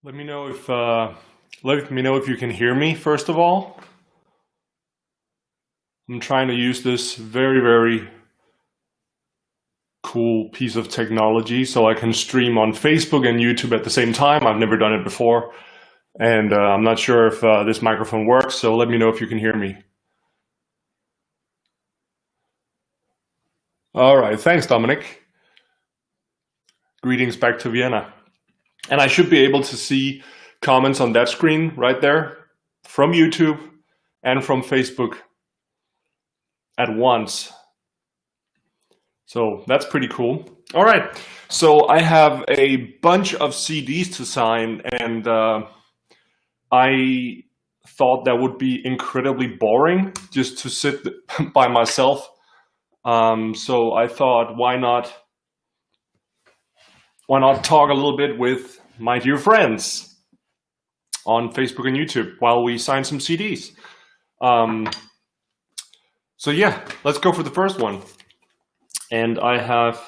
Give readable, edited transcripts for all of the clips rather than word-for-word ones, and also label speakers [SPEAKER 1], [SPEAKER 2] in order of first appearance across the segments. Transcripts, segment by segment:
[SPEAKER 1] Let me know if you can hear me first of all. I'm trying to use this very cool piece of technology so I can stream on Facebook and YouTube at the same time. I've never done it before, and I'm not sure if this microphone works, so let me know if you can hear me. All right, thanks, Dominic. Greetings back to Vienna. And I should be able to see comments on that screen right there from YouTube and from Facebook at once. So that's pretty cool. All right, so I have a bunch of CDs to sign, and I thought that would be incredibly boring just to sit by myself. So I thought, why not talk a little bit with my dear friends on Facebook and YouTube while we sign some CDs. So yeah, let's go for the first one. And I'm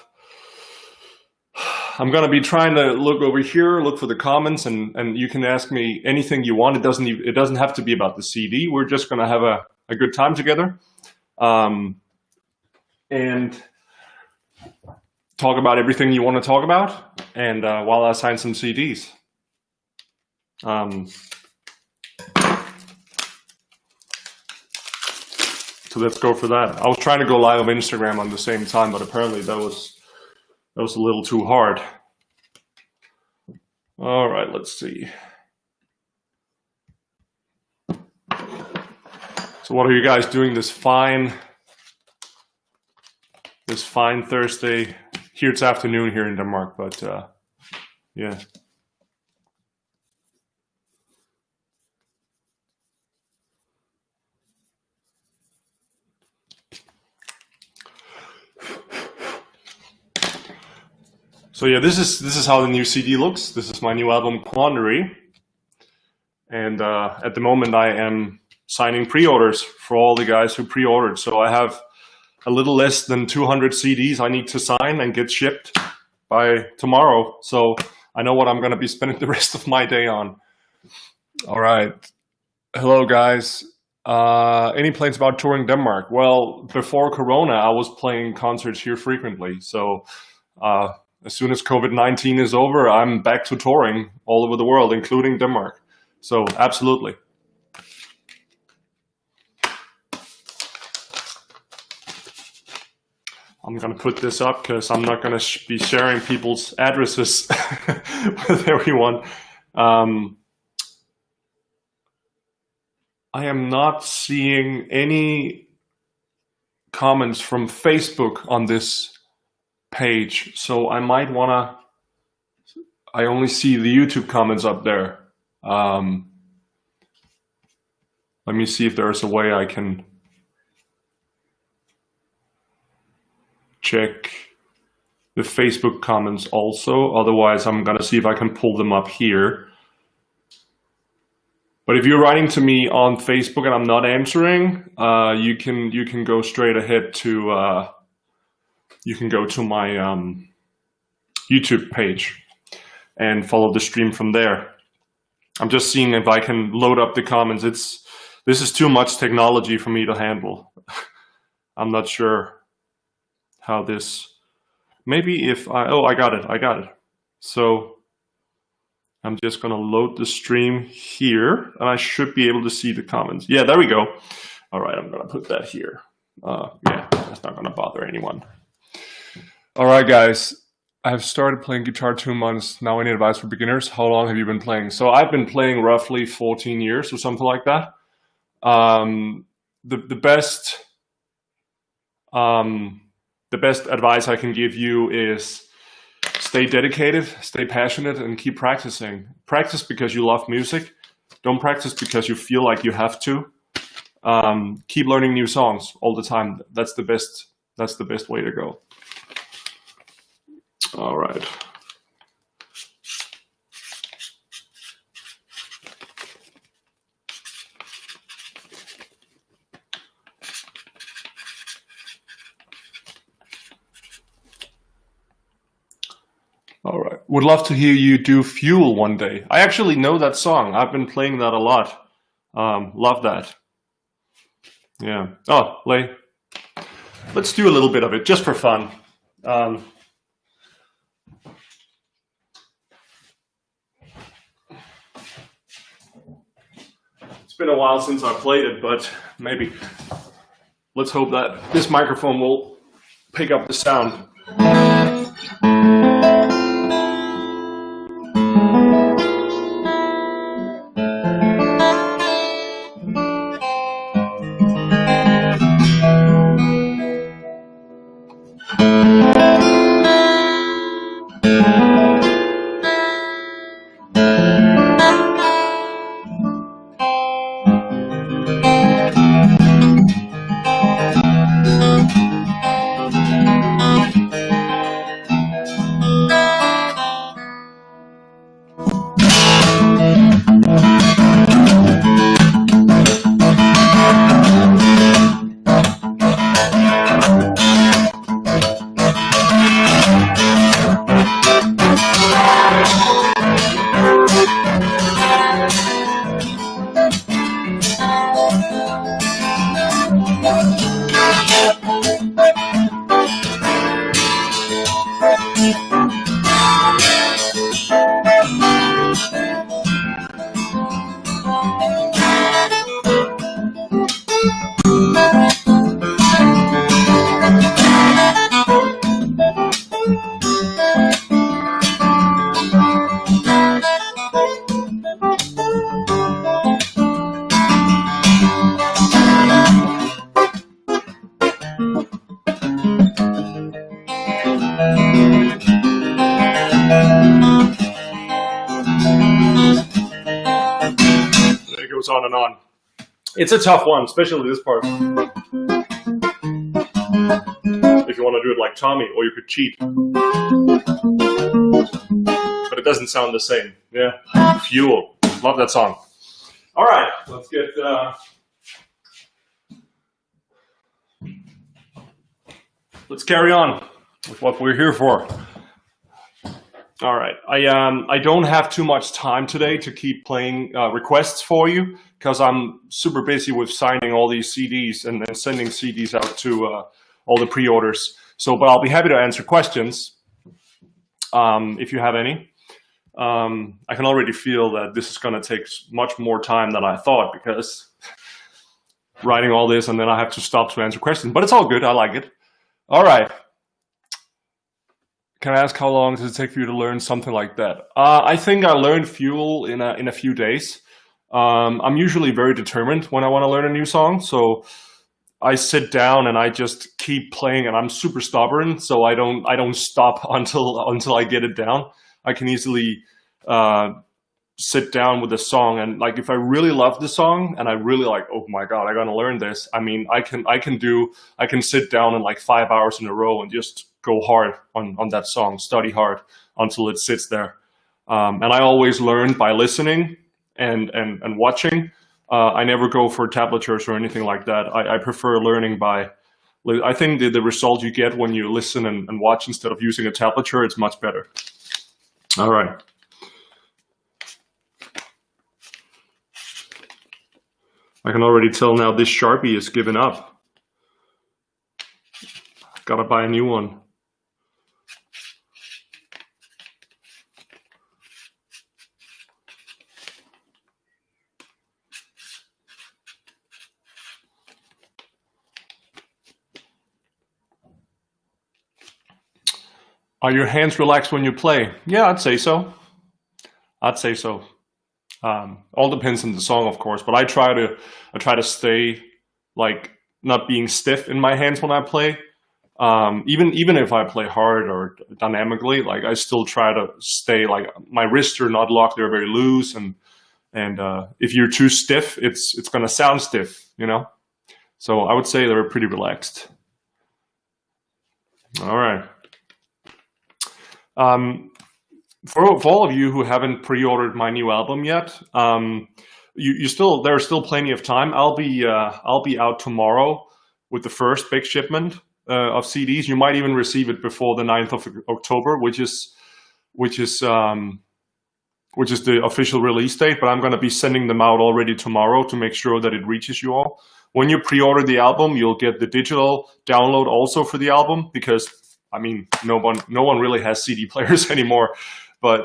[SPEAKER 1] gonna be trying to look over here, look for the comments, and you can ask me anything you want. It doesn't have to be about the CD. We're just gonna have a good time together. And talk about everything you want to talk about, and while I sign some CDs. So let's go for that. I was trying to go live on Instagram on the same time, but apparently that was a little too hard. All right, let's see. So what are you guys doing this fine Thursday? Here it's afternoon here in Denmark, but yeah. So yeah, this is how the new CD looks. This is my new album, Quandary. And at the moment I am signing pre-orders for all the guys who pre-ordered. So I have a little less than 200 CDs I need to sign and get shipped by tomorrow. So I know what I'm going to be spending the rest of my day on. All right. Hello, guys. Any plans about touring Denmark? Well, before Corona, I was playing concerts here frequently. So as soon as COVID-19 is over, I'm back to touring all over the world, including Denmark. So absolutely. I'm going to put this up because I'm not going to be sharing people's addresses with everyone. I am not seeing any comments from Facebook on this page, so I might want to... I only see the YouTube comments up there. Let me see if there's a way I can check the Facebook comments also. Otherwise, I'm gonna see if I can pull them up here. But if you're writing to me on Facebook and I'm not answering, you can go straight ahead to you can go to my YouTube page and follow the stream from there. I'm just seeing if I can load up the comments. This is too much technology for me to handle. I'm not sure how this, maybe if I got it. So I'm just gonna load the stream here and I should be able to see the comments. Yeah, there we go. All right, I'm gonna put that here. Yeah, that's not gonna bother anyone. All right, guys, I've started playing guitar 2 months now. Any advice for beginners? How long have you been playing? So I've been playing roughly 14 years or something like that. The best advice I can give you is stay dedicated, stay passionate, and keep practicing. Practice because you love music. Don't practice because you feel like you have to. Keep learning new songs all the time. That's the best way to go. All right. All right. Would love to hear you do Fuel one day. I actually know that song. I've been playing that a lot. Love that. Yeah. Oh, Lay. Let's do a little bit of it just for fun. It's been a while since I played it, but maybe. Let's hope that this microphone will pick up the sound. On and on. It's a tough one, especially this part. If you want to do it like Tommy, or you could cheat. But it doesn't sound the same. Yeah. Fuel. Love that song. All right, let's get... let's carry on with what we're here for. All right, I don't have too much time today to keep playing requests for you because I'm super busy with signing all these CDs and then sending CDs out to all the pre-orders. So, but I'll be happy to answer questions if you have any. I can already feel that this is going to take much more time than I thought because writing all this and then I have to stop to answer questions. But it's all good. I like it. All right. Can I ask how long does it take for you to learn something like that? I think I learned Fuel in a few days. I'm usually very determined when I want to learn a new song, so I sit down and I just keep playing, and I'm super stubborn, so I don't stop until I get it down. I can easily sit down with a song, and like if I really love the song and I really like, oh my god, I gotta learn this. I mean, I can sit down in like 5 hours in a row and just go hard on that song, study hard until it sits there. And I always learn by listening and watching. I never go for tablatures or anything like that. I prefer learning by, I think the result you get when you listen and watch instead of using a tablature, it's much better. All right. I can already tell now this Sharpie is giving up. Gotta buy a new one. Are your hands relaxed when you play? Yeah, I'd say so. I'd say so. All depends on the song, of course, but I try to stay like not being stiff in my hands when I play. Even if I play hard or dynamically, like I still try to stay like my wrists are not locked; they're very loose, and if you're too stiff, it's gonna sound stiff, you know. So I would say they're pretty relaxed. All right. For all of you who haven't pre-ordered my new album yet, there's still plenty of time. I'll be out tomorrow with the first big shipment of CDs. You might even receive it before the 9th of October, which is which is the official release date, but I'm going to be sending them out already tomorrow to make sure that it reaches you all. When you pre-order the album, you'll get the digital download also for the album, because I mean, no one really has CD players anymore, but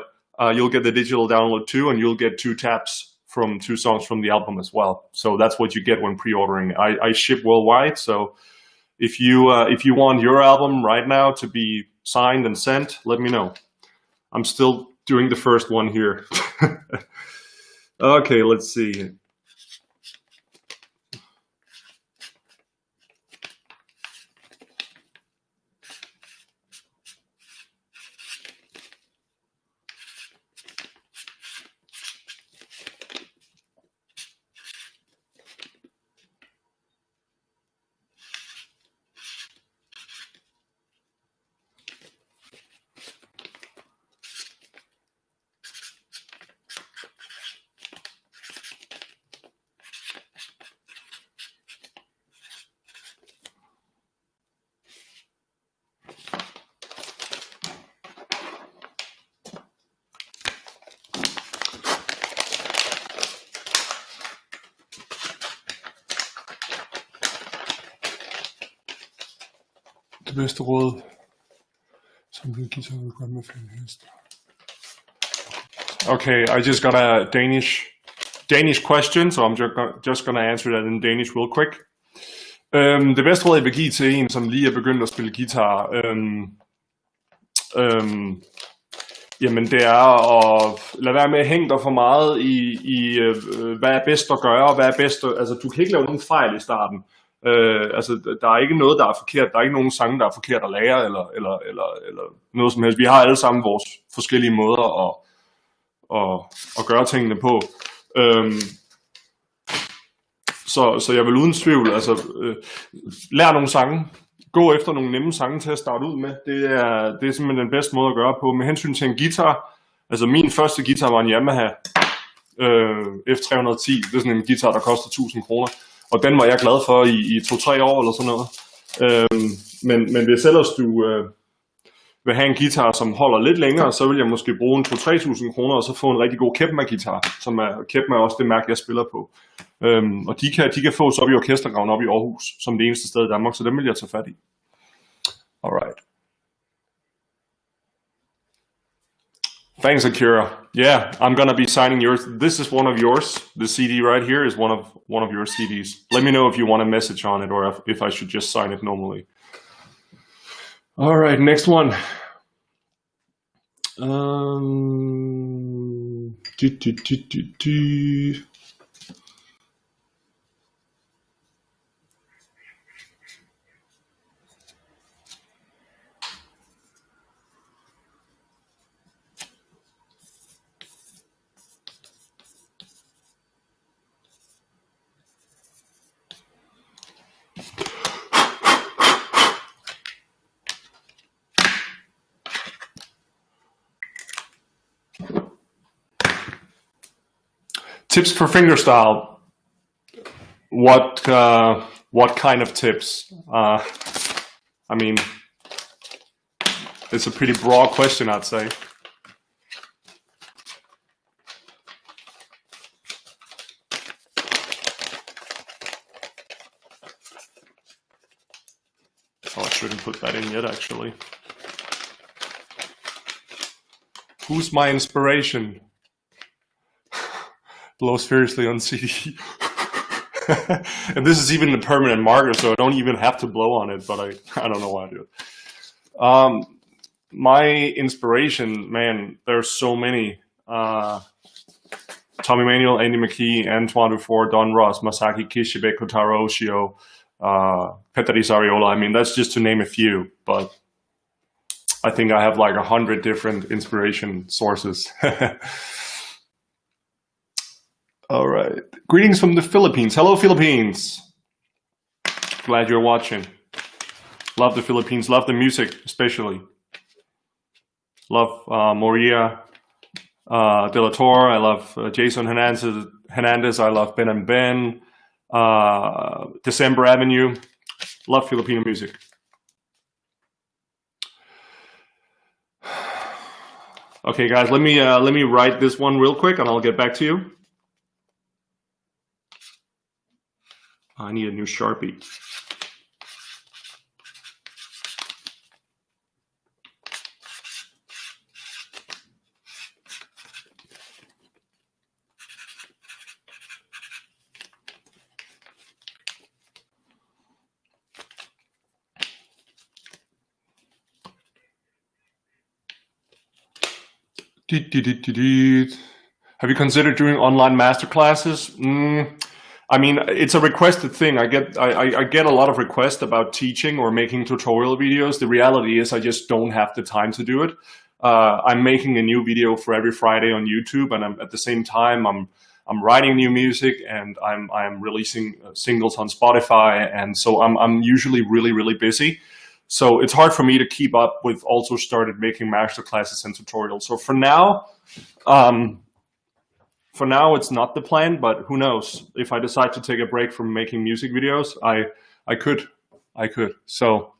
[SPEAKER 1] you'll get the digital download too, and you'll get 2 taps from 2 songs from the album as well. So that's what you get when pre-ordering. I ship worldwide, so if you want your album right now to be signed and sent, let me know. I'm still doing the first one here. Okay, let's see. Det bedste råd, som din guitar vil gøre med flere heste. Okay, I just got a Danish question, so I'm just gonna answer that in Danish real quick. Det bedste råd, jeg vil give til en, som lige er begyndt at spille guitar, jamen det er at lade være med at hænge dig for meget i hvad er bedst at gøre, og hvad er bedst at, altså du kan ikke lave nogen fejl i starten. Altså der er ikke noget der er forkert, der er ikke nogen sange der er forkert at lære eller noget som helst. Vi har alle sammen vores forskellige måder at gøre tingene på. Så jeg vil uden tvivl lære nogle sange, gå efter nogle nemme sange til at starte ud med. Det er simpelthen den bedste måde at gøre på. Med hensyn til en guitar, altså min første guitar var en Yamaha F310. Det er sådan en guitar der koster 1000 kroner. Og den var jeg glad for i 2-3 år eller sådan noget. Men hvis ellers du vil have en guitar, som holder lidt længere, så vil jeg måske bruge en 2-3.000 kroner, og så få en rigtig god Kepma-guitar, som er Kepma også det mærke, jeg spiller på. Og de kan fås op i Orkestergraven op i Aarhus, som det eneste sted i Danmark, så dem vil jeg tage fat i. Alright. Thanks, Akira. Yeah, I'm gonna be signing yours. This is one of yours. The CD right here is one of your CDs. Let me know if you want a message on it, or if I should just sign it normally. All right, next one. Tips for fingerstyle. What kind of tips? I mean, it's a pretty broad question, I'd say. Oh, I shouldn't put that in yet, actually. Who's my inspiration? Blows fiercely on CD. And this is even a permanent marker, so I don't even have to blow on it, but I don't know why I do it. My inspiration, man, there's so many. Tommy Manuel, Andy McKee, Antoine Dufour, Don Ross, Masaki Kishibe, Kotaro Oshio, Petteri Sariola. I mean, that's just to name a few, but I think I have like 100 different inspiration sources. All right. Greetings from the Philippines. Hello, Philippines. Glad you're watching. Love the Philippines. Love the music, especially. Love Moria De La Torre. I love Jason Hernandez. I love Ben and Ben. December Avenue. Love Filipino music. Okay, guys, let me write this one real quick, and I'll get back to you. I need a new Sharpie. Have you considered doing online masterclasses? I mean, it's a requested thing. I get a lot of requests about teaching or making tutorial videos. The reality is I just don't have the time to do it. I'm making a new video for every Friday on YouTube, and at the same time I'm writing new music, and I'm releasing singles on Spotify, and so I'm usually really busy. So it's hard for me to keep up with also started making masterclasses and tutorials. So for now it's not the plan, but who knows? If I decide to take a break from making music videos, I could. So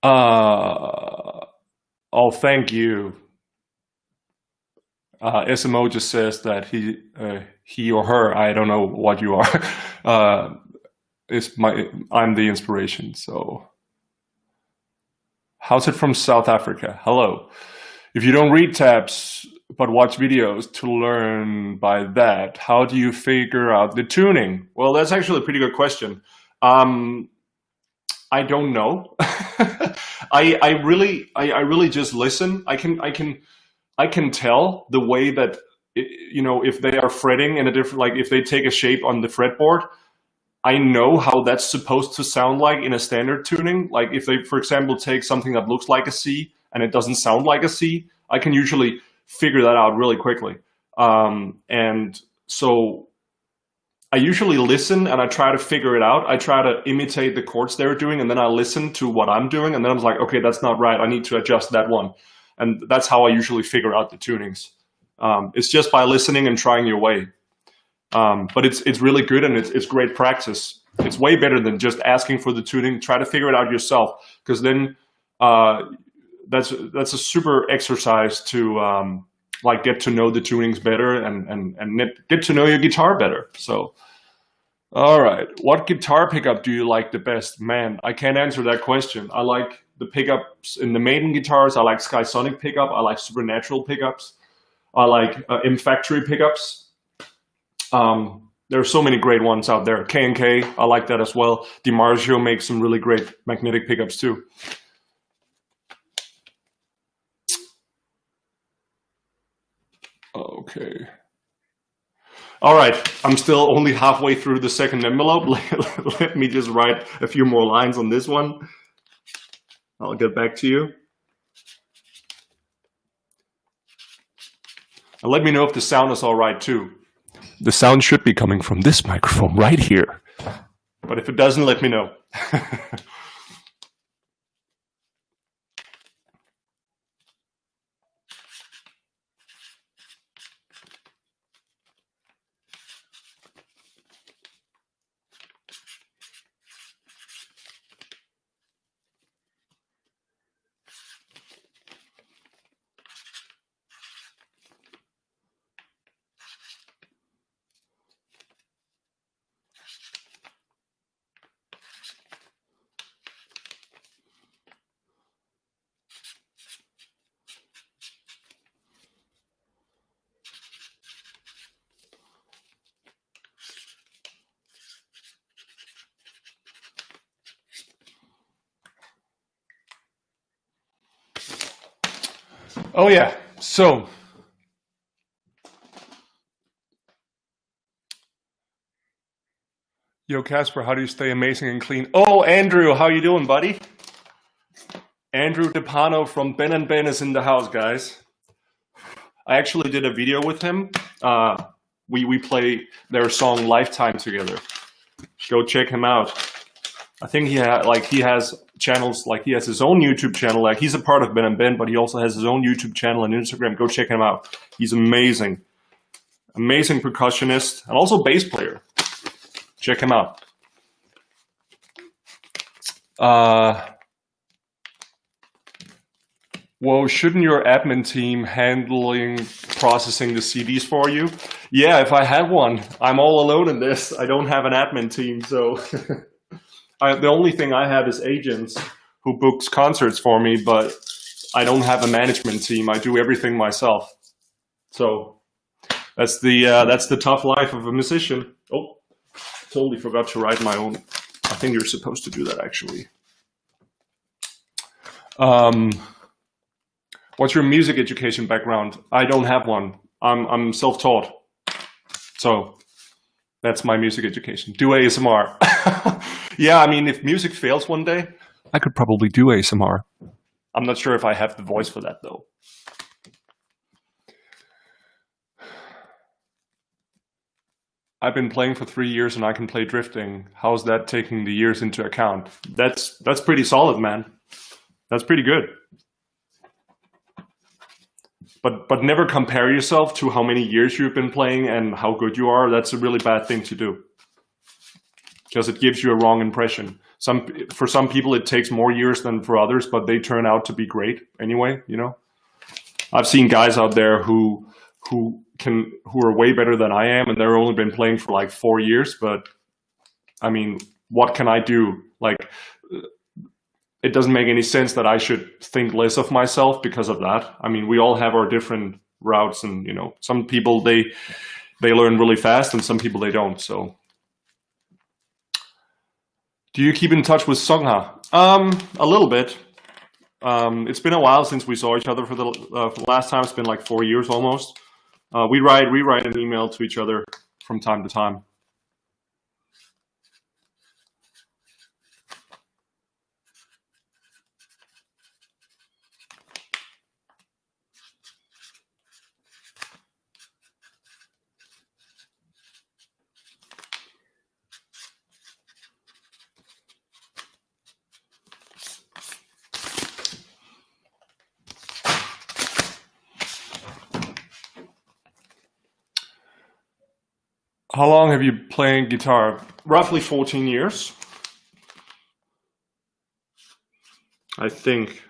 [SPEAKER 1] oh, thank you. SMO just says that he or her, I don't know what you are, I'm the inspiration. So how's it from South Africa? Hello. If you don't read tabs but watch videos to learn by that, how do you figure out the tuning? Well, that's actually a pretty good question. I don't know. I really just listen. I can tell the way that, you know, if they are fretting in a different, like if they take a shape on the fretboard, I know how that's supposed to sound like in a standard tuning. Like if they, for example, take something that looks like a C and it doesn't sound like a C, I can usually figure that out really quickly. And so I usually listen and I try to figure it out. I try to imitate the chords they're doing, and then I listen to what I'm doing, and then I'm like, okay, that's not right. I need to adjust that one. And that's how I usually figure out the tunings. It's just by listening and trying your way. But it's really good, and it's great practice. It's way better than just asking for the tuning. Try to figure it out yourself, because then that's a super exercise to like get to know the tunings better and get to know your guitar better. So, all right, what guitar pickup do you like the best? Man, I can't answer that question. I like the pickups in the Maiden guitars. I like Skysonic pickup. I like Supernatural pickups. I like M Factory pickups. There are so many great ones out there. K&K, I like that as well. DiMarzio makes some really great magnetic pickups too. Okay. All right, I'm still only halfway through the second envelope. Let me just write a few more lines on this one. I'll get back to you. And let me know if the sound is all right too. The sound should be coming from this microphone right here. But if it doesn't, let me know. Oh yeah, so yo Casper, how do you stay amazing and clean? Oh, Andrew, how you doing, buddy? Andrew DePano from Ben & Ben is in the house, guys. I actually did a video with him. We play their song Lifetime together. Go check him out. I think he has channels, like he has his own YouTube channel. Like he's a part of Ben & Ben, but he also has his own YouTube channel and Instagram. Go check him out. He's amazing. Amazing percussionist and also bass player. Check him out. Well, shouldn't your admin team handling processing the CDs for you? Yeah, if I had one. I'm all alone in this. I don't have an admin team, so the only thing I have is agents who books concerts for me, but I don't have a management team. I do everything myself. So that's the tough life of a musician. Oh, totally forgot to write my own. I think you're supposed to do that actually. What's your music education background? I don't have one. I'm self-taught. So that's my music education. Do ASMR. Yeah, I mean, if music fails one day, I could probably do ASMR. I'm not sure if I have the voice for that though. I've been playing for 3 years and I can play drifting. How's that taking the years into account? That's pretty solid, man. That's pretty good. But never compare yourself to how many years you've been playing and how good you are. That's a really bad thing to do. Because it gives you a wrong impression. For some people it takes more years than for others, but they turn out to be great anyway, you know? I've seen guys out there who are way better than I am, and they've only been playing for like 4 years, but I mean, what can I do? Like, it doesn't make any sense that I should think less of myself because of that. I mean, we all have our different routes, and you know, some people they learn really fast, and some people they don't. So, do you keep in touch with Sungha? A little bit. It's been a while since we saw each other. For the last time, it's been like 4 years almost. We write an email to each other from time to time. How long have you playing guitar? Roughly 14 years. I think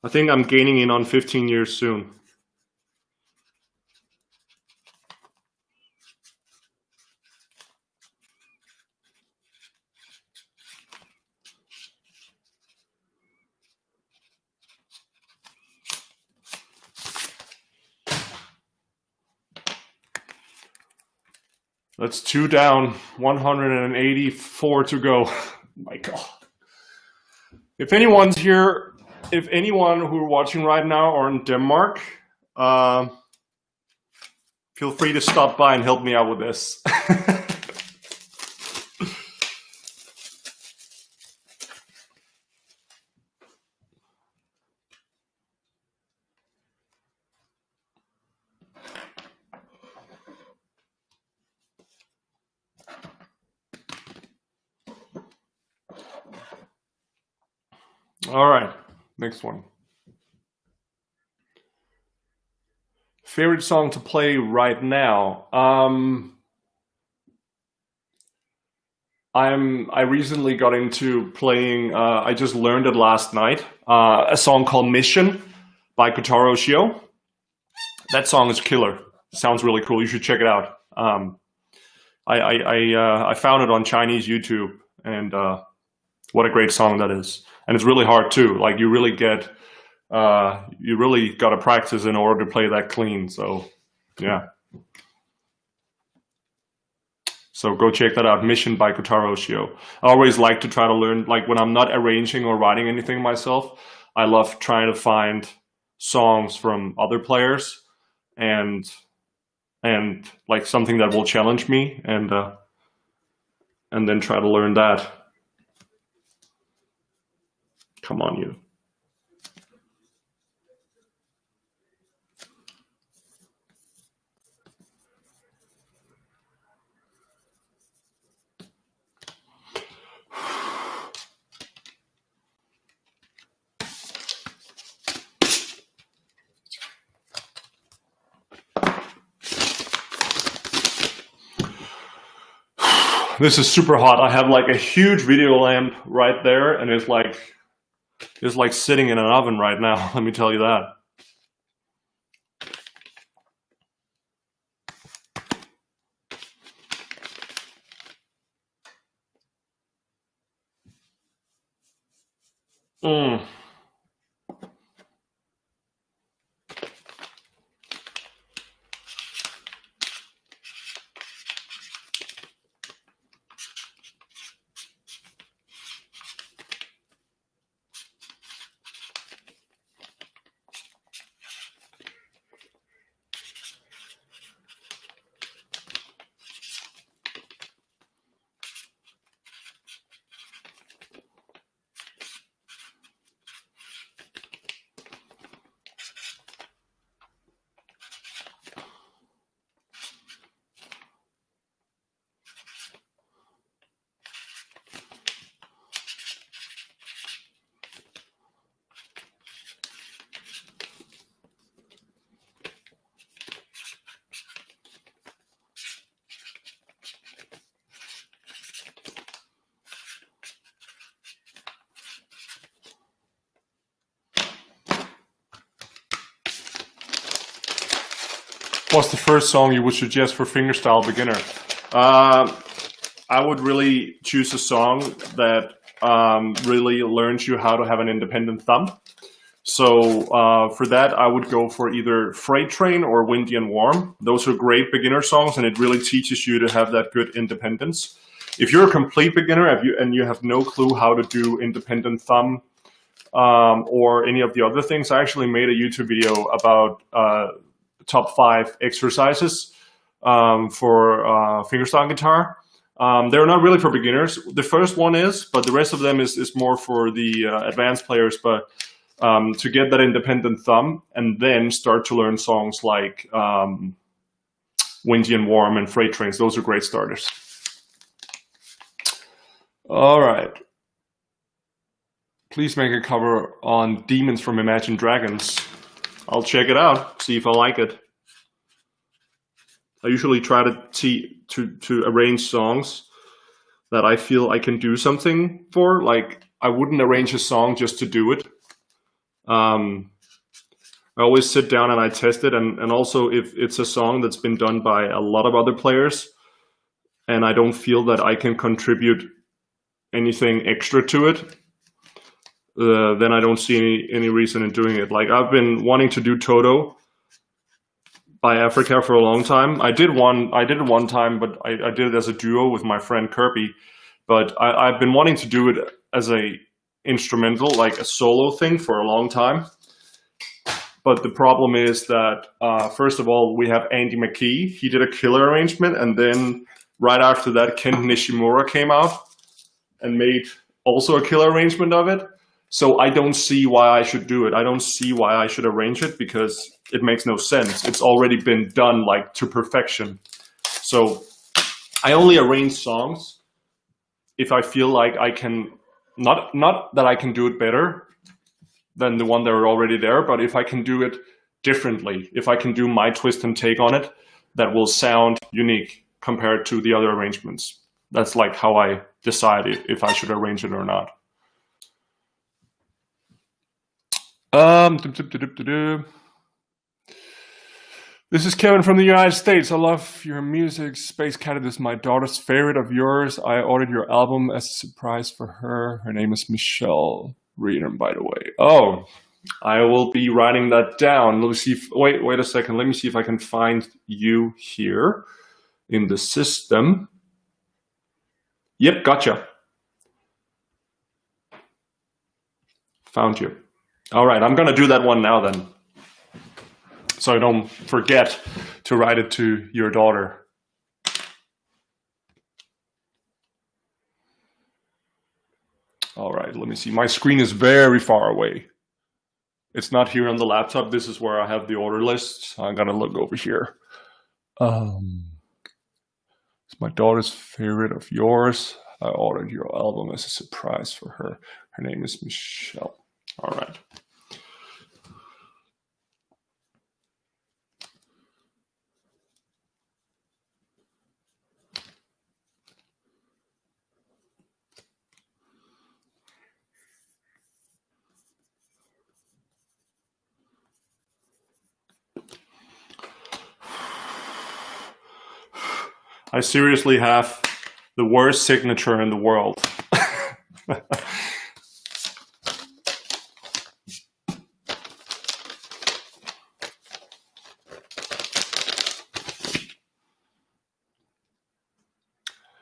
[SPEAKER 1] I'm gaining in on 15 years soon. That's 2 down, 184 to go. My God. If anyone's here, if anyone who are watching right now are in Denmark, feel free to stop by and help me out with this. All right, next one. Favorite song to play right now? I recently got into playing. I just learned it last night. A song called "Mission" by Kotaro Shio. That song is killer. It sounds really cool. You should check it out. I found it on Chinese YouTube, and what a great song that is. And it's really hard too. Like you really got to practice in order to play that clean. So, yeah. So go check that out. "Mission" by Kotaro Shio. I always like to try to learn, like when I'm not arranging or writing anything myself, I love trying to find songs from other players and like something that will challenge me and then try to learn that. Come on, you. This is super hot. I have like a huge video lamp right there, and it's like It's like sitting in an oven right now, let me tell you that. Mm. What's the first song you would suggest for fingerstyle beginner? I would really choose a song that really learns you how to have an independent thumb. So for that, I would go for either Freight Train or Windy and Warm. Those are great beginner songs, and it really teaches you to have that good independence. If you're a complete beginner and you have no clue how to do independent thumb or any of the other things, I actually made a YouTube video about top 5 exercises for fingerstyle guitar. They're not really for beginners. The first one is, but the rest of them is more for the advanced players. But to get that independent thumb and then start to learn songs like Windy and Warm and Freight Trains, those are great starters. All right. Please make a cover on Demons from Imagine Dragons. I'll check it out, see if I like it. I usually try to arrange songs that I feel I can do something for. Like, I wouldn't arrange a song just to do it. I always sit down and I test it, and also if it's a song that's been done by a lot of other players and I don't feel that I can contribute anything extra to it, then I don't see any reason in doing it. Like, I've been wanting to do Toto by Africa for a long time. I did it one time, but I did it as a duo with my friend Kirby. But I've been wanting to do it as a instrumental, like a solo thing, for a long time. But the problem is that, first of all, we have Andy McKee. He did a killer arrangement, and then right after that, Ken Nishimura came out and made also a killer arrangement of it. So I don't see why I should do it. I don't see why I should arrange it, because it makes no sense. It's already been done, like, to perfection. So I only arrange songs if I feel like I can, not that I can do it better than the one that are already there, but if I can do it differently, if I can do my twist and take on it, that will sound unique compared to the other arrangements. That's like how I decide if I should arrange it or not. This is Kevin from the United States. I love your music. Space Cat is my daughter's favorite of yours. I ordered your album as a surprise for her. Her name is Michelle Reardon, by the way. Oh, I will be writing that down. Let me see if, wait a second. Let me see if I can find you here in the system. Yep, gotcha. Found you. All right, I'm gonna do that one now then, so I don't forget to write it to your daughter. All right, let me see. My screen is very far away. It's not here on the laptop. This is where I have the order list. I'm gonna look over here. It's my daughter's favorite of yours. I ordered your album as a surprise for her. Her name is Michelle. All right. I seriously have the worst signature in the world.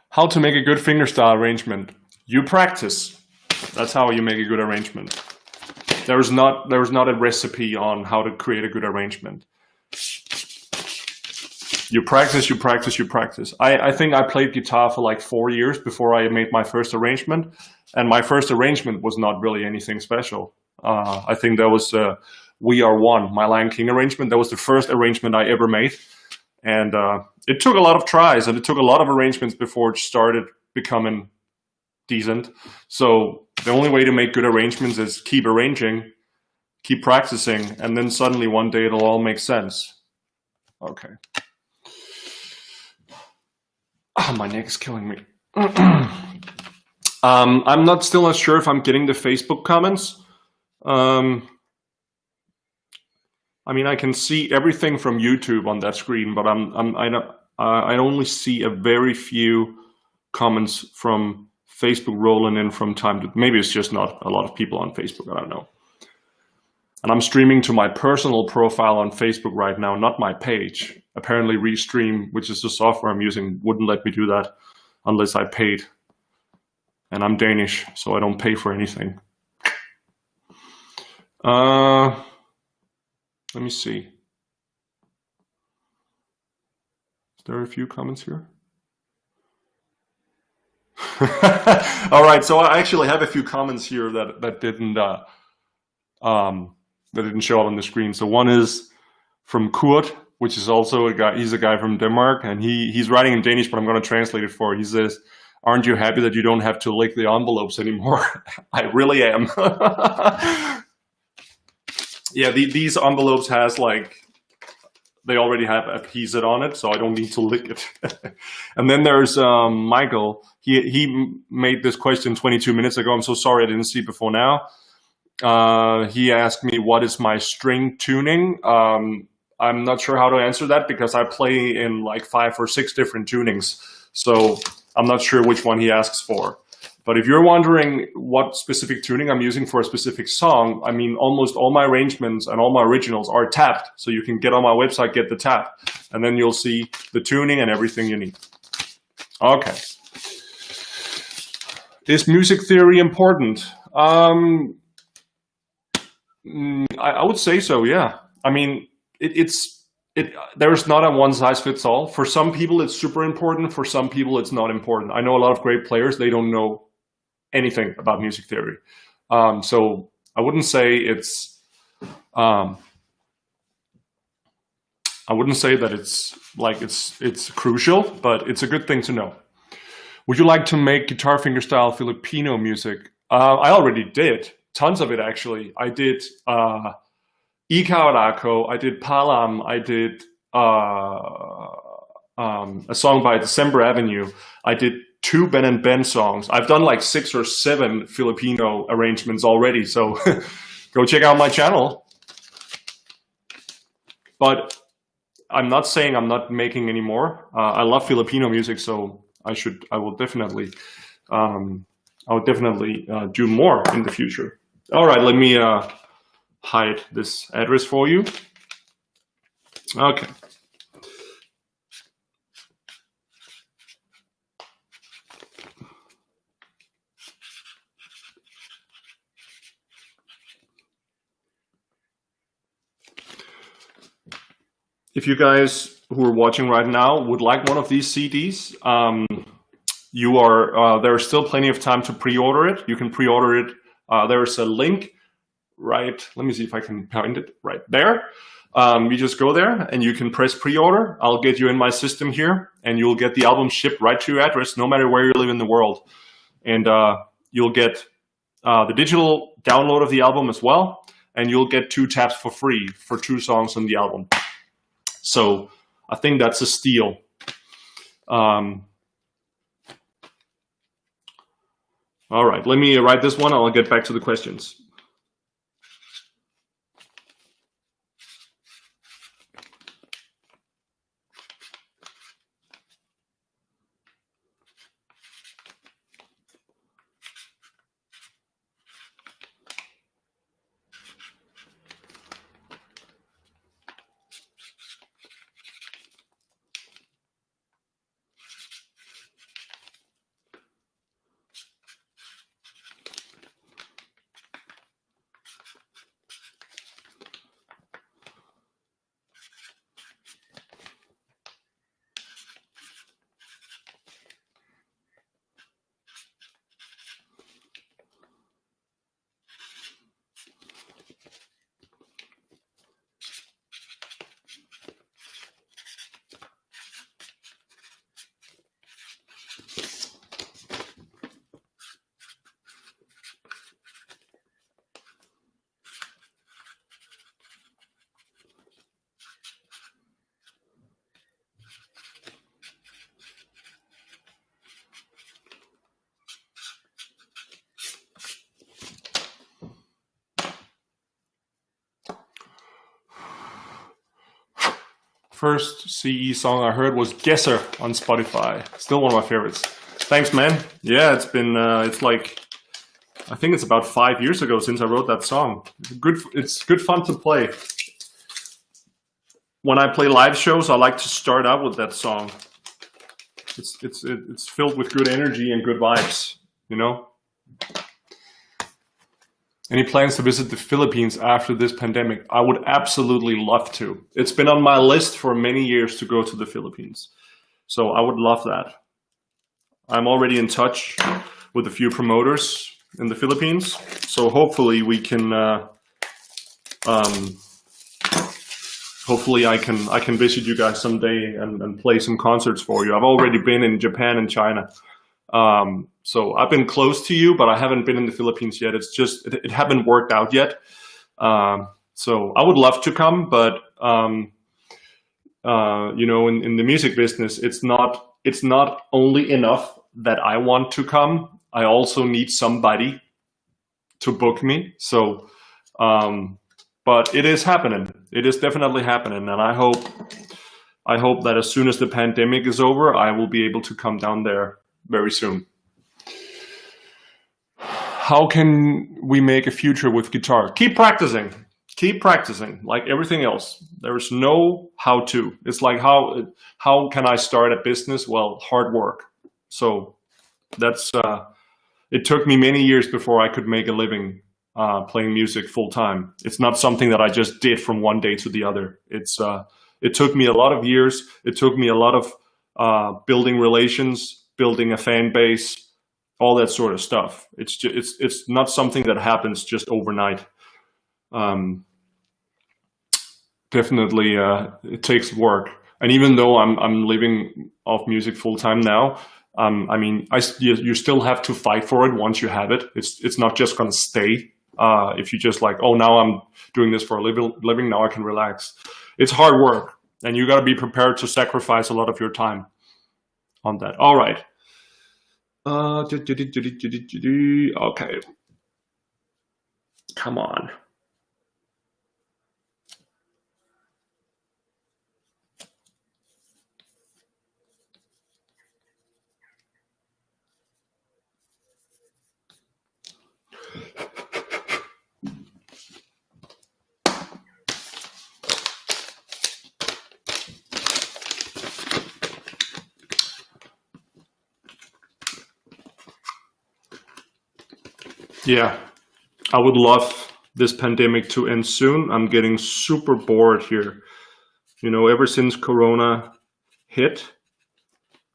[SPEAKER 1] How to make a good fingerstyle arrangement? You practice. That's how you make a good arrangement. There's not a recipe on how to create a good arrangement. You practice, you practice, you practice. I think I played guitar for like 4 years before I made my first arrangement, and my first arrangement was not really anything special. I think that was We Are One, my Lion King arrangement. That was the first arrangement I ever made. And it took a lot of tries, and it took a lot of arrangements before it started becoming decent. So the only way to make good arrangements is keep arranging, keep practicing, and then suddenly one day it'll all make sense. Okay. Oh, my neck is killing me. I'm still not sure if I'm getting the Facebook comments. I mean, I can see everything from YouTube on that screen, but I only see a very few comments from Facebook rolling in from time to. Maybe it's just not a lot of people on Facebook. I don't know. And I'm streaming to my personal profile on Facebook right now, not my page. Apparently, Restream, which is the software I'm using, wouldn't let me do that unless I paid. And I'm Danish, so I don't pay for anything. Let me see. Is there a few comments here? All right, so I actually have a few comments here that didn't show up on the screen. So one is from Kurt, which is also a guy. He's a guy from Denmark, and he's writing in Danish, but I'm going to translate it for. He says, "Aren't you happy that you don't have to lick the envelopes anymore?" I really am. Yeah, these envelopes has like, they already have adhesive on it, so I don't need to lick it. And then there's Michael. He made this question 22 minutes ago. I'm so sorry I didn't see it before now. He asked me, what is my string tuning? I'm not sure how to answer that because I play in like 5 or 6 different tunings. So I'm not sure which one he asks for. But if you're wondering what specific tuning I'm using for a specific song, I mean, almost all my arrangements and all my originals are tapped. So you can get on my website, get the tap, and then you'll see the tuning and everything you need. Okay. Is music theory important? I would say so, yeah. I mean, there's not a one-size-fits-all. For some people, it's super important. For some people, it's not important. I know a lot of great players, they don't know anything about music theory. So I wouldn't say it's that it's crucial, but it's a good thing to know. Would you like to make guitar fingerstyle Filipino music? I already did. Tons of it, actually. I did Ikaw Ako, I did Palam, I did a song by December Avenue. I did 2 Ben and Ben songs. I've done like 6 or 7 Filipino arrangements already, so go check out my channel. But I'm not saying I'm not making any more. I love Filipino music, so I will definitely do more in the future. All right, let me hide this address for you. Okay. If you guys who are watching right now would like one of these CDs, there's still plenty of time to pre-order it. You can pre-order it. There's a link right. Let me see if I can find it right there. You just go there and you can press pre-order. I'll get you in my system here, and you'll get the album shipped right to your address, no matter where you live in the world. And you'll get the digital download of the album as well, and you'll get 2 taps for free for 2 songs on the album. So I think that's a steal. All right, let me write this one. I'll get back to the questions. First CE song I heard was Guesser on Spotify. Still one of my favorites. Thanks, man. Yeah, it's been, it's like, I think it's about 5 years ago since I wrote that song. It's good fun to play. When I play live shows, I like to start out with that song. It's filled with good energy and good vibes, you know? Any plans to visit the Philippines after this pandemic? I would absolutely love to. It's been on my list for many years to go to the Philippines. So I would love that. I'm already in touch with a few promoters in the Philippines. So hopefully we can, hopefully I can visit you guys someday and play some concerts for you. I've already been in Japan and China. So I've been close to you, but I haven't been in the Philippines yet. It's just, it haven't worked out yet. So I would love to come, but, you know, in the music business, it's not only enough that I want to come. I also need somebody to book me. So, but it is happening. It is definitely happening. And I hope that as soon as the pandemic is over, I will be able to come down there very soon. How can we make a future with guitar? Keep practicing. Keep practicing like everything else. There is no how to. It's like how can I start a business? Well, hard work. So that's it took me many years before I could make a living playing music full time. It's not something that I just did from one day to the other. It took me a lot of years. It took me a lot of building relations, building a fan base, all that sort of stuff. It's not something that happens just overnight. Definitely, it takes work. And even though I'm living off music full time now, I mean, you still have to fight for it once you have it. It's not just gonna stay. If you just like, oh, now I'm doing this for a living, now I can relax. It's hard work, and you gotta be prepared to sacrifice a lot of your time on that. All right. Okay. Come on. Yeah, I would love this pandemic to end soon. I'm getting super bored here. You know, ever since Corona hit,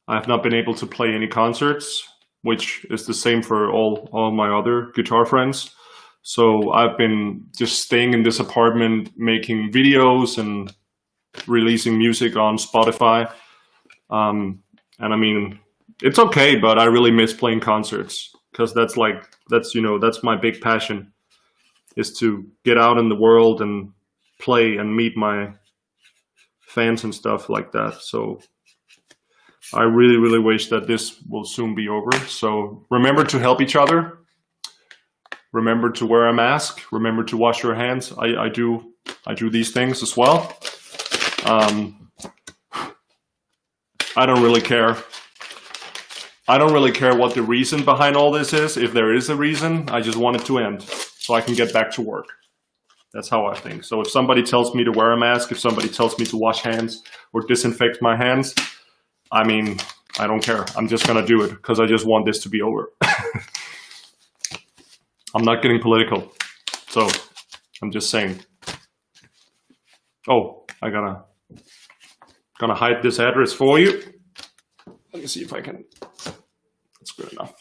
[SPEAKER 1] I've not been able to play any concerts, which is the same for all my other guitar friends. So I've been just staying in this apartment, making videos and releasing music on Spotify. And I mean, it's okay, but I really miss playing concerts because that's my big passion, is to get out in the world and play and meet my fans and stuff like that. So I really, really wish that this will soon be over. So remember to help each other. Remember to wear a mask. Remember to wash your hands. I do these things as well. I don't really care. I don't really care what the reason behind all this is. If there is a reason, I just want it to end so I can get back to work. That's how I think. So if somebody tells me to wear a mask, if somebody tells me to wash hands or disinfect my hands, I mean, I don't care. I'm just gonna do it because I just want this to be over. I'm not getting political. So I'm just saying. Oh, gonna hide this address for you. Let me see if I can. That's good enough.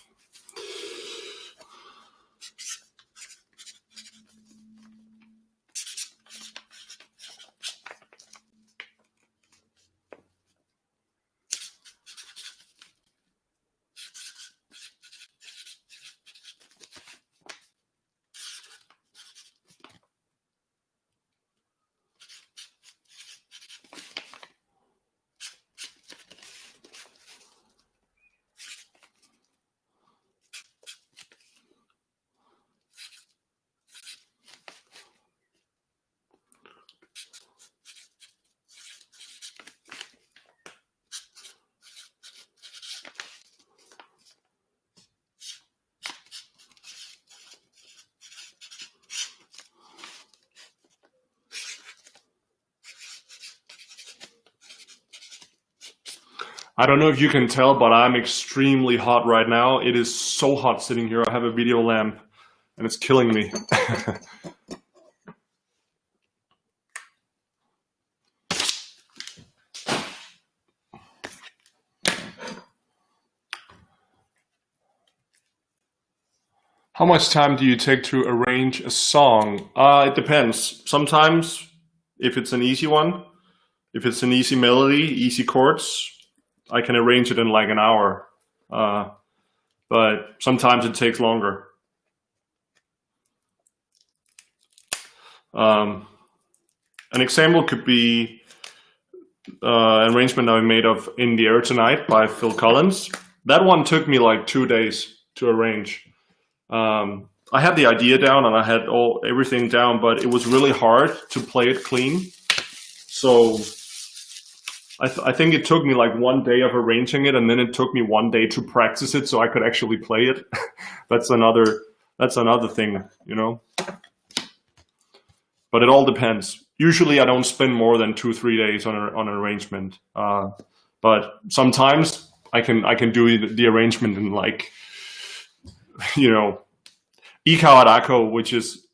[SPEAKER 1] I don't know if you can tell, but I'm extremely hot right now. It is so hot sitting here. I have a video lamp and it's killing me. How much time do you take to arrange a song? It depends. Sometimes, if it's an easy one, if it's an easy melody, easy chords, I can arrange it in like an hour. But sometimes it takes longer. An example could be an arrangement I made of In the Air Tonight by Phil Collins. That one took me like 2 days to arrange. I had the idea down and I had everything down, but it was really hard to play it clean. So I think it took me like 1 day of arranging it, and then it took me 1 day to practice it so I could actually play it. That's another thing, you know. But it all depends. Usually I don't spend more than 2-3 days on an arrangement. But sometimes I can do the arrangement in like, you know, Ikaw at Ako, which is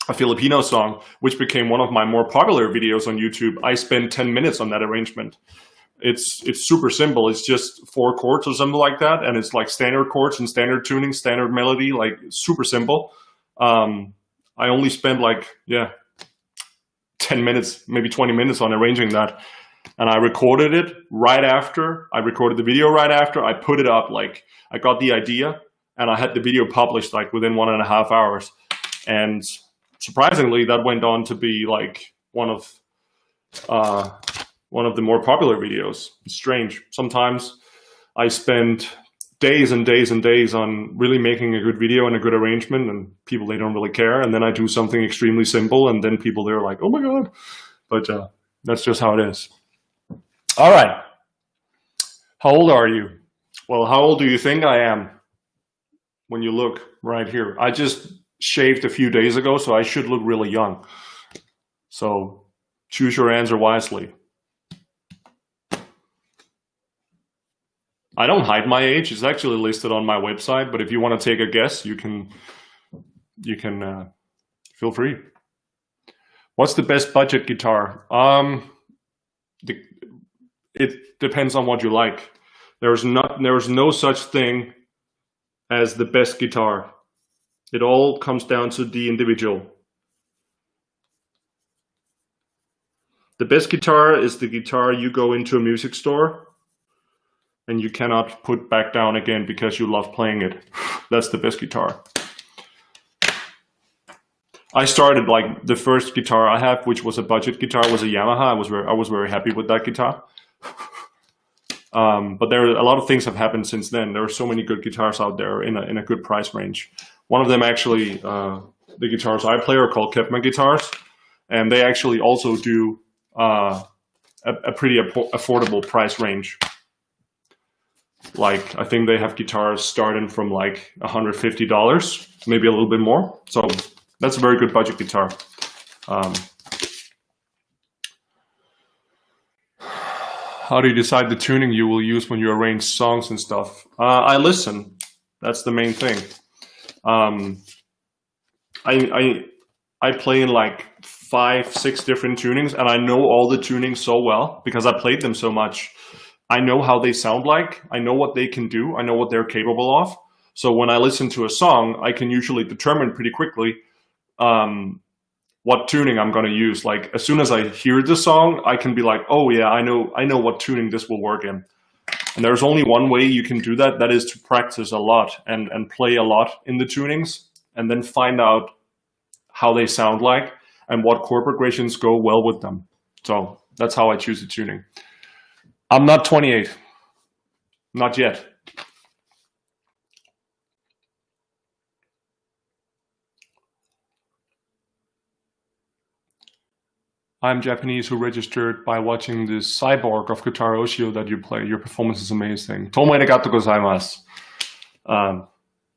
[SPEAKER 1] a Filipino song, which became one of my more popular videos on YouTube. I spent 10 minutes on that arrangement. It's super simple. It's just 4 chords or something like that, and it's like standard chords and standard tuning, standard melody, like super simple. I only spent like 10 minutes, maybe 20 minutes on arranging that. And I recorded it right after. I recorded the video right after. I put it up, like I got the idea and I had the video published like within 1.5 hours. And surprisingly, that went on to be like one of the more popular videos. It's strange. Sometimes I spend days and days and days on really making a good video and a good arrangement, and people, they don't really care. And then I do something extremely simple, and then people, they're like, oh my God. But that's just how it is. All right. How old are you? Well, how old do you think I am when you look right here? I just shaved a few days ago, so I should look really young. So choose your answer wisely. I don't hide my age. It's actually listed on my website, but if you want to take a guess, you can feel free. What's the best budget guitar? It depends on what you like. There's no such thing as the best guitar. It all comes down to the individual. The best guitar is the guitar you go into a music store and you cannot put back down again because you love playing it. That's the best guitar. I started, like, the first guitar I have, which was a budget guitar, was a Yamaha. I was very happy with that guitar. But a lot of things have happened since then. There are so many good guitars out there in a good price range. One of them, actually, the guitars I play are called Kepman guitars, and they actually also do a pretty affordable price range. Like, I think they have guitars starting from like $150, maybe a little bit more. So that's a very good budget guitar. How do you decide the tuning you will use when you arrange songs and stuff? I listen. That's the main thing. I play in like 5-6 different tunings, and I know all the tunings so well because I played them so much. I know how they sound like. I know what they can do. I know what they're capable of. So when I listen to a song, I can usually determine pretty quickly what tuning I'm going to use. Like, as soon as I hear the song, I can be like, oh yeah, I know what tuning this will work in. And there's only one way you can do that. That is to practice a lot and play a lot in the tunings, and then find out how they sound like and what chord progressions go well with them. So that's how I choose the tuning. I'm not 28. Not yet. I'm Japanese who registered by watching this Cyborg of Kotaro Oshio that you play. Your performance is amazing. Tomo arigatou gozaimasu.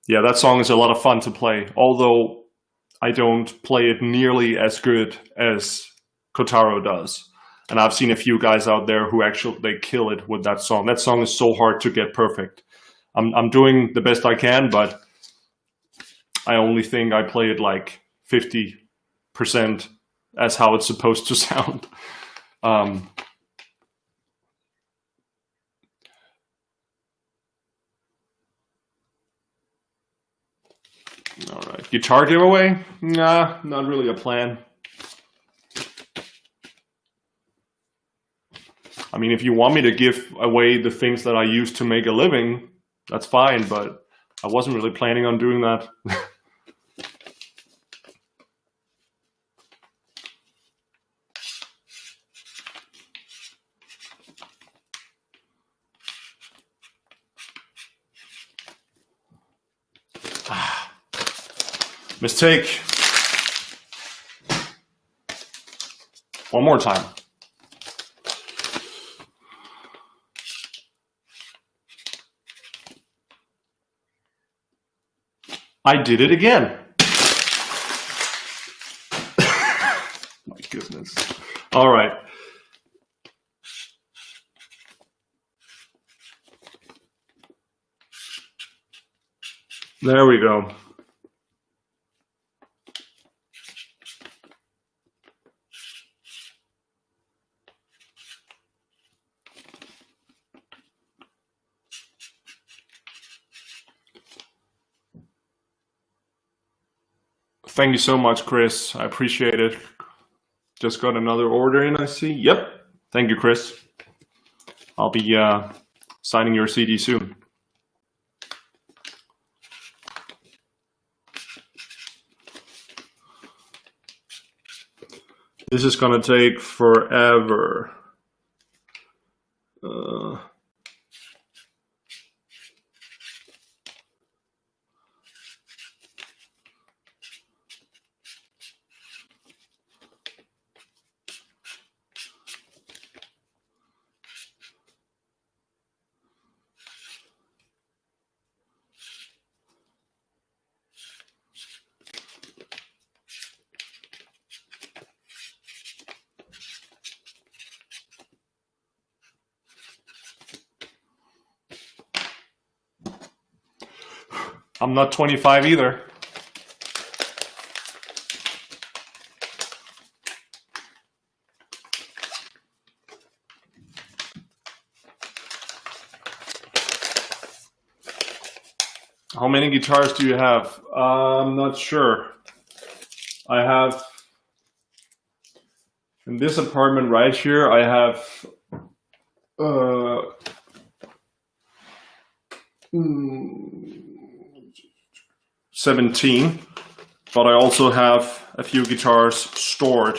[SPEAKER 1] Yeah, that song is a lot of fun to play, although I don't play it nearly as good as Kotaro does. And I've seen a few guys out there who actually they kill it with that song. That song is so hard to get perfect. I'm doing the best I can, but I only think I play it like 50% as how it's supposed to sound. All right, guitar giveaway? Nah, not really a plan. I mean, if you want me to give away the things that I use to make a living, that's fine, but I wasn't really planning on doing that. Mistake. One more time. I did it again. My goodness. All right. There we go. Thank you so much, Chris. I appreciate it. Just got another order in, I see. Yep. Thank you, Chris. I'll be signing your CD soon. This is gonna take forever. I'm not 25 either. How many guitars do you have? I'm not sure. I have, in this apartment right here, I have 17, but I also have a few guitars stored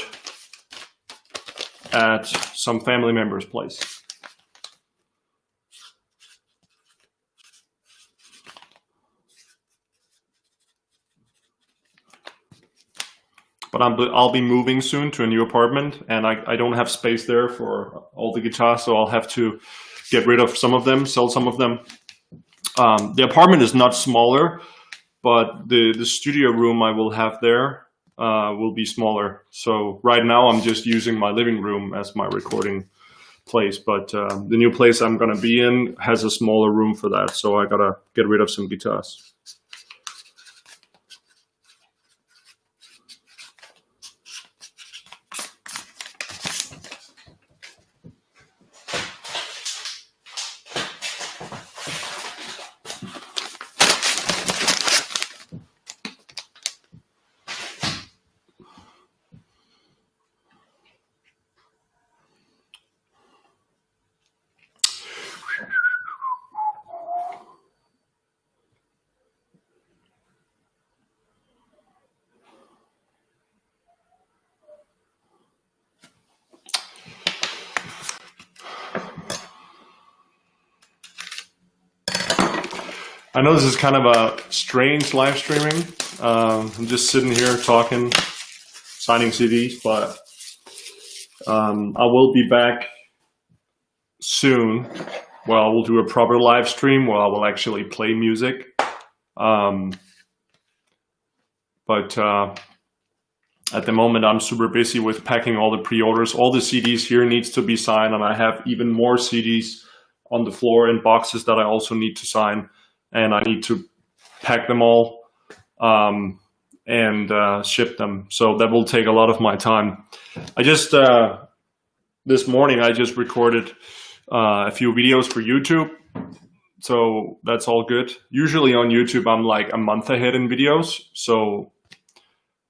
[SPEAKER 1] at some family members' place. But I'll be moving soon to a new apartment, and I don't have space there for all the guitars, so I'll have to get rid of some of them, sell some of them. The apartment is not smaller, but the studio room I will have there will be smaller. So right now I'm just using my living room as my recording place, but the new place I'm gonna be in has a smaller room for that, so I gotta get rid of some guitars. I know this is kind of a strange live streaming. I'm just sitting here talking, signing CDs, but I will be back soon. Well, I will do a proper live stream where I will actually play music. But at the moment I'm super busy with packing all the pre-orders. All the CDs here needs to be signed, and I have even more CDs on the floor in boxes that I also need to sign, and I need to pack them all and ship them. So that will take a lot of my time. I just this morning I just recorded a few videos for YouTube, so that's all good. Usually on YouTube I'm like a month ahead in videos, so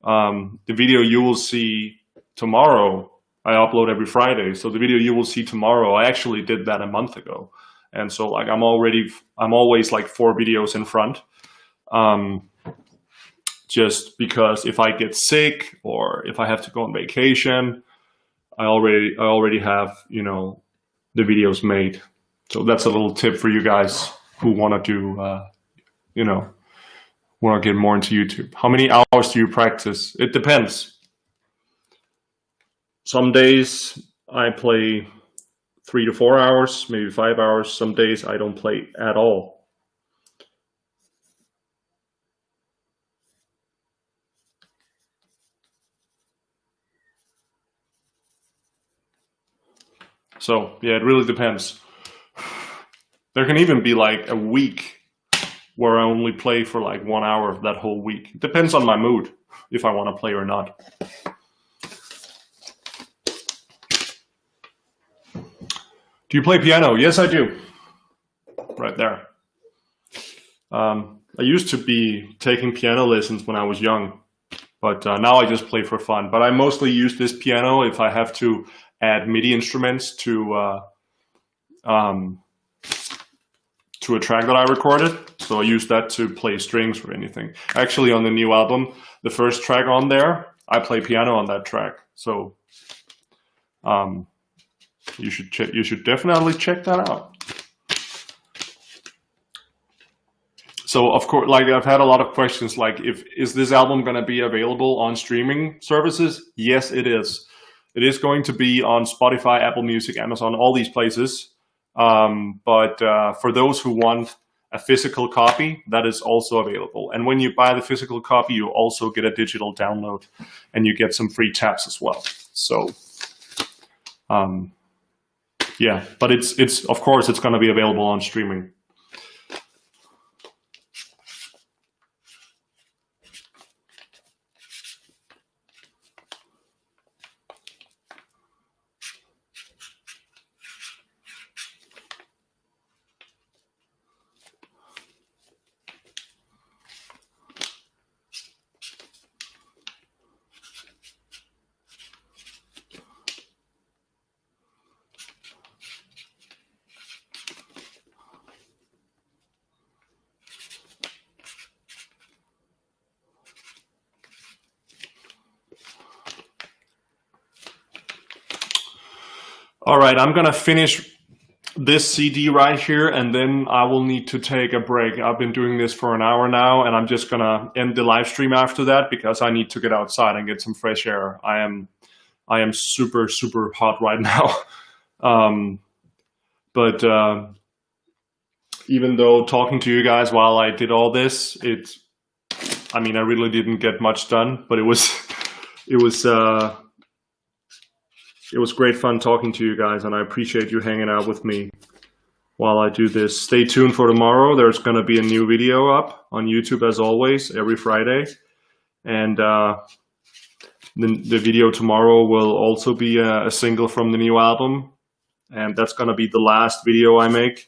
[SPEAKER 1] the video you will see tomorrow, I upload every Friday, so the video you will see tomorrow, I actually did that a month ago, and so like I'm always like 4 videos in front, just because if I get sick or if I have to go on vacation, I already have, you know, the videos made. So that's a little tip for you guys who want to do, you know, want to get more into YouTube. How many hours do you practice? It depends. Some days I play 3 to 4 hours, maybe 5 hours. Some days I don't play at all. So yeah, it really depends. There can even be like a week where I only play for like 1 hour that whole week. It depends on my mood, if I want to play or not. Do you play piano? Yes, I do. Right there. I used to be taking piano lessons when I was young, but now I just play for fun. But I mostly use this piano if I have to add MIDI instruments to a track that I recorded. So I use that to play strings or anything. Actually, on the new album, the first track on there, I play piano on that track. So you should definitely check that out. So of course, like I've had a lot of questions like, is this album going to be available on streaming services? Yes, it is. It is going to be on Spotify, Apple Music, Amazon, all these places. But for those who want a physical copy, that is also available. And when you buy the physical copy, you also get a digital download, and you get some free tabs as well. So yeah, but it's of course it's going to be available on streaming. All right, I'm gonna finish this CD right here, and then I will need to take a break. I've been doing this for an hour now, and I'm just gonna end the live stream after that because I need to get outside and get some fresh air. I am super hot right now. But even though talking to you guys while I did all this, I mean, I really didn't get much done, but it was great fun talking to you guys, and I appreciate you hanging out with me while I do this. Stay tuned for tomorrow. There's going to be a new video up on YouTube as always, every Friday. And the video tomorrow will also be a single from the new album. And that's going to be the last video I make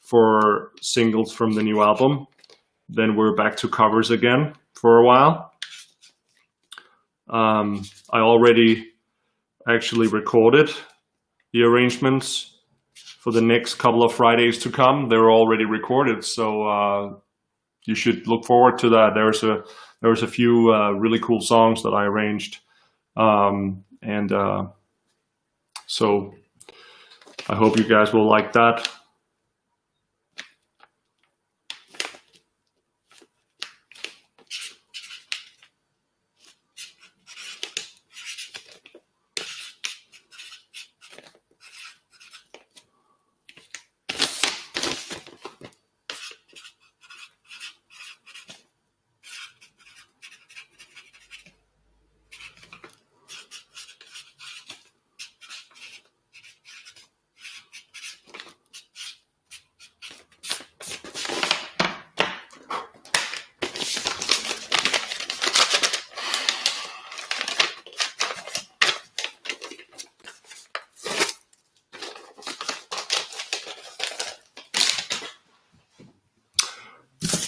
[SPEAKER 1] for singles from the new album. Then we're back to covers again for a while. I already actually recorded the arrangements for the next couple of Fridays to come. They're already recorded, so you should look forward to that. There's a few really cool songs that I arranged, and so I hope you guys will like that.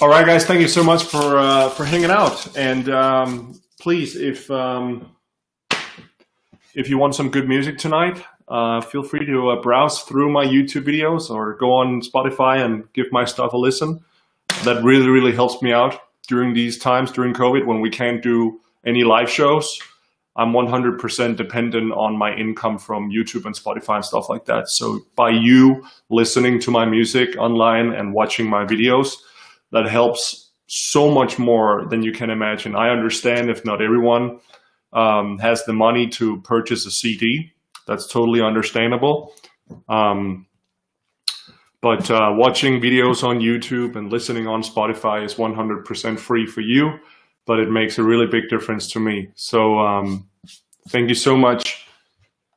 [SPEAKER 1] All right, guys, thank you so much for hanging out. And please, if you want some good music tonight, feel free to browse through my YouTube videos or go on Spotify and give my stuff a listen. That really, really helps me out during these times, during COVID, when we can't do any live shows. I'm 100% dependent on my income from YouTube and Spotify and stuff like that. So by you listening to my music online and watching my videos, that helps so much more than you can imagine. I understand if not everyone has the money to purchase a CD. That's totally understandable. But watching videos on YouTube and listening on Spotify is 100% free for you, but it makes a really big difference to me. So thank you so much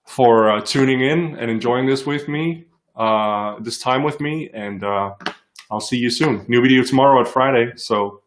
[SPEAKER 1] for tuning in and enjoying this with me, this time with me, and I'll see you soon. New video tomorrow at Friday, so